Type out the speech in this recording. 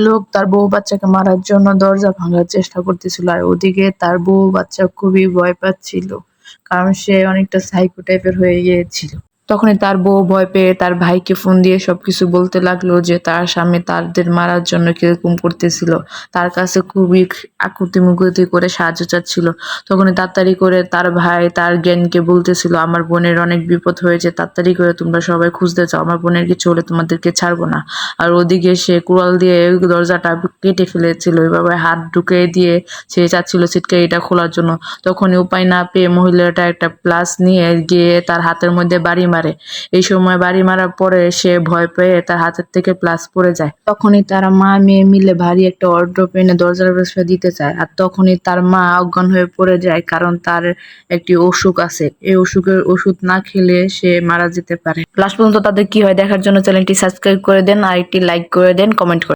লোক তার বউ বাচ্চাকে মারার জন্য দরজা ভাঙার চেষ্টা করতেছিল, আর ওদিকে তার বউ বাচ্চা খুবই ভয় পাচ্ছিল, কারণ সে অনেকটা সাইকো টাইপের হয়ে গিয়েছিল। তখনই তার বউ ভয় পেয়ে তার ভাইকে ফোন দিয়ে সবকিছু বলতে লাগলো যে তার স্বামী তাদের মারার জন্য কিরকম করতেছিল, তার কাছে খুবই আকুতি মিনতি করে সাহায্য চাচ্ছিল। তখনই তাড়াতাড়ি করে তার ভাই তার জ্ঞানকে বলতেছিল, আমার বোনের অনেক বিপদ হয়েছে, তাড়াতাড়ি করে তোমরা সবাই খুঁজতে চাও, আমার বোনের কিছু হলে তোমাদেরকে ছাড়বো না। আর ওদিকে সে কুড়াল দিয়ে দরজাটা কেটে ফেলেছিল, এভাবে হাত ঢুকিয়ে দিয়ে সে চাচ্ছিল ছিটকারিটা খোলার জন্য। তখনই উপায় না পেয়ে মহিলাটা একটা প্লাস নিয়ে গিয়ে তার হাতের মধ্যে বাড়ি মারে। এই সময় বাড়ি মারার পরে সে ভয় পেয়ে তার হাতের থেকে প্লাস পড়ে যায়। তখনই তারা মা মেয়ে মিলে ভারী একটা অর্ড্রপ এনে দরজার পাশে দিতে চায়, আর তখনই তার মা অজ্ঞান হয়ে পড়ে যায়, কারণ তার একটি অসুখ আছে, এই অসুখের ওষুধ না খেলে সে মারা যেতে পারে। লাস্ট পর্যন্ত তাদের কি হয় দেখার জন্য চ্যানেলটি সাবস্ক্রাইব করে দেন, আর একটি লাইক করে দেন, কমেন্ট করে